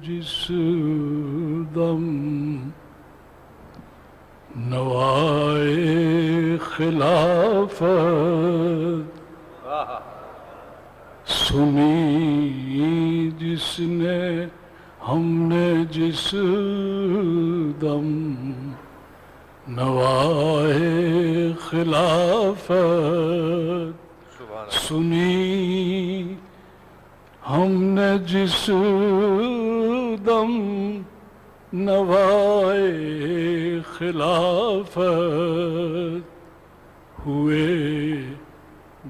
جس دم نوائے خلافت سنی جس نے ہم نے جس دم نوائے خلافت سنی ہم نے جس دم نوائے خلافت ہوئے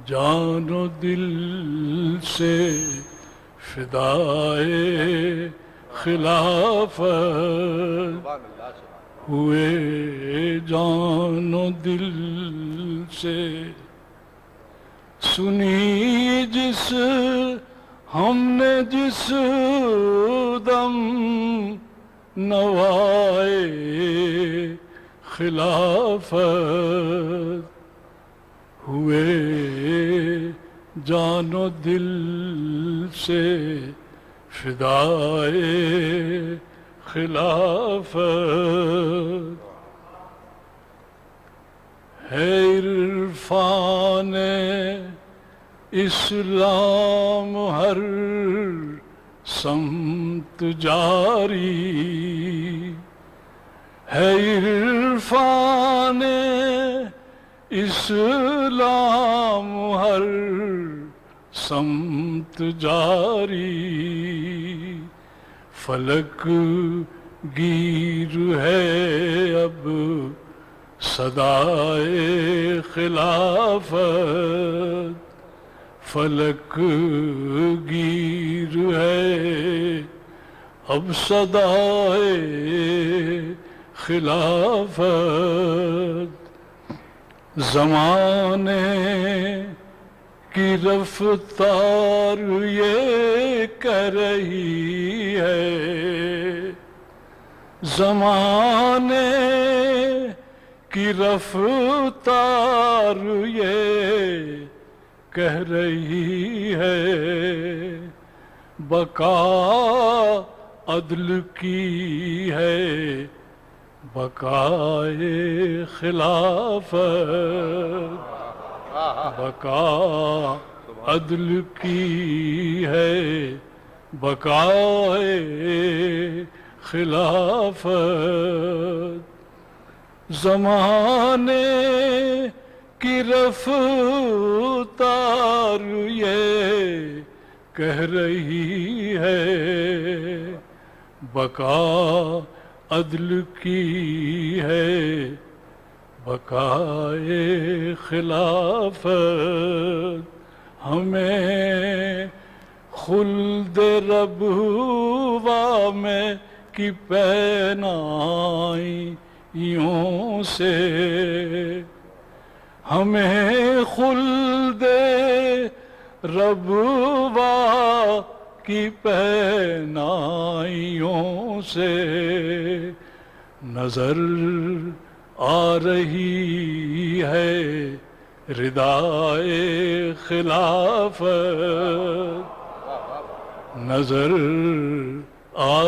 جان و دل سے فدائے خلافت ہوئے جان و دل سے سنی جس ہم نے جس دم نوائے خلافت ہوئے جان و دل سے فدائے خلافت ہے عرفان اسلام ہر سمت جاری ہے عرفان اسلام ہر سمت جاری فلک گیر ہے اب صدائے خلافت فلک گیر ہے اب صدائے خلافت زمانے کی رفتار یہ کہہ رہی ہے زمانے کی رفتار یہ کہہ رہی ہے بقا عدل کی ہے بقائے خلافت بقا عدل کی ہے بقائے خلافت زمانے کی رفتار یہ کہہ رہی ہے بقا عدل کی ہے بقائے خلافت ہمیں خلد ربوا میں کی پہنائیوں سے ہمیں خلد ربوا کی پہنائیوں سے نظر آ رہی ہے ردائے خلافت نظر آ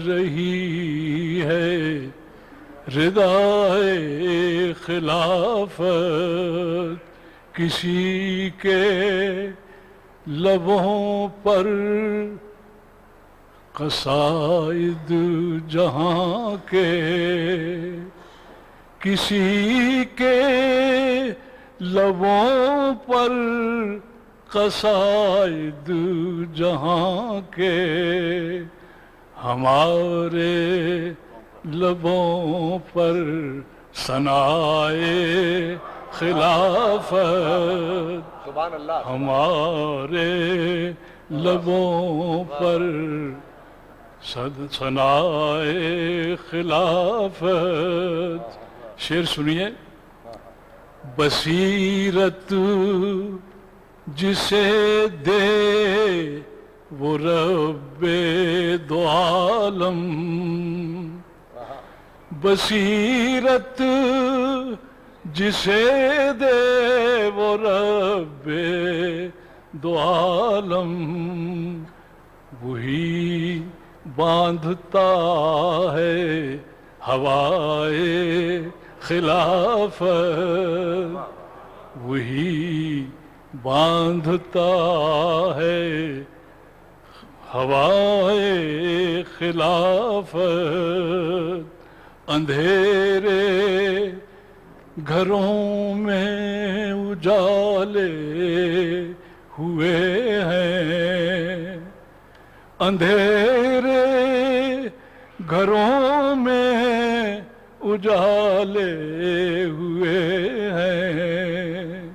رہی ہے ردائے خلافت کسی کے لبوں پر قصائد جہاں کے کسی کے لبوں پر قصائد جہاں کے ہمارے لبوں پر ثنائے خلافت سبحان اللہ ہمارے لبوں پر ثنائے خلافت شعر سنیے بصیرت جسے دے وہ رب دو عالم بصیرت جسے دے وہ رب دو عالم وہی باندھتا ہے ہوائے خلافت، وہی باندھتا ہے ہوائے خلافت، اندھیرے گھروں میں اجالے ہوئے ہیں، اندھیرے گھروں میں اجالے ہوئے ہیں،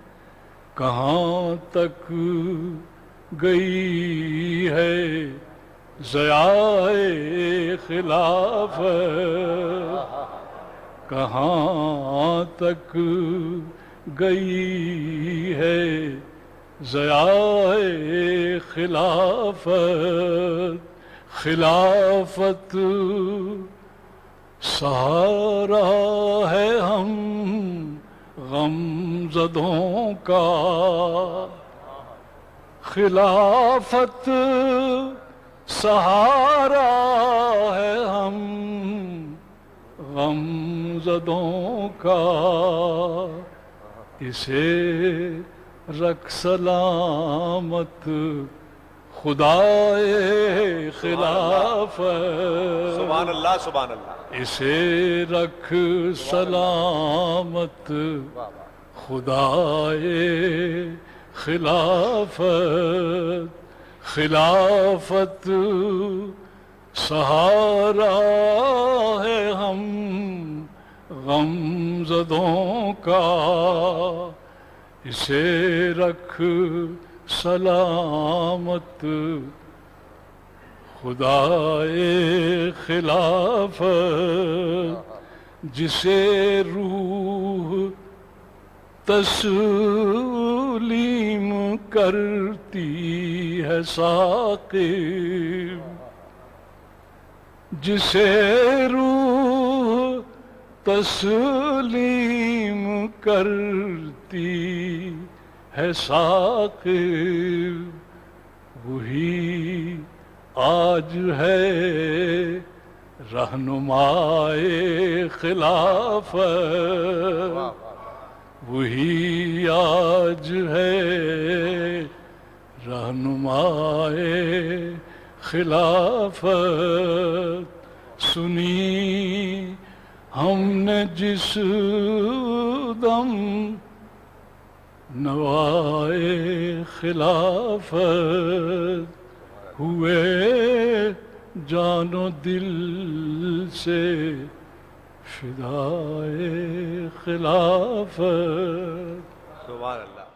کہاں تک گئی ہے ضیاء خلافت، کہاں تک گئی ہے ضیاء خلافت، خلافت سہارا ہے ہم غم زدوں کا، خلافت سہارا ہے ہم غم زدوں کا، اسے رکھ سلامت خدائے خلافت، سبحان اللہ سبحان اللہ، اسے رکھ سلامت خدائے خلافت، خلافت سہارا ہے ہم غم زدوں کا، اسے رکھ سلامت خدائے خلافت، جسے روح تسلیم کرتی ہے ثاقب، جسے روح تسلیم کرتی ہے ثاقب، وہی آج ہے رہنمائے خلافت، وہی آج ہے رہنمائے خلافت، سنی ہم نے جس دم نوائے خلافت، ہوئے جان و دل سے فدائے خلافت۔ سبحان اللہ۔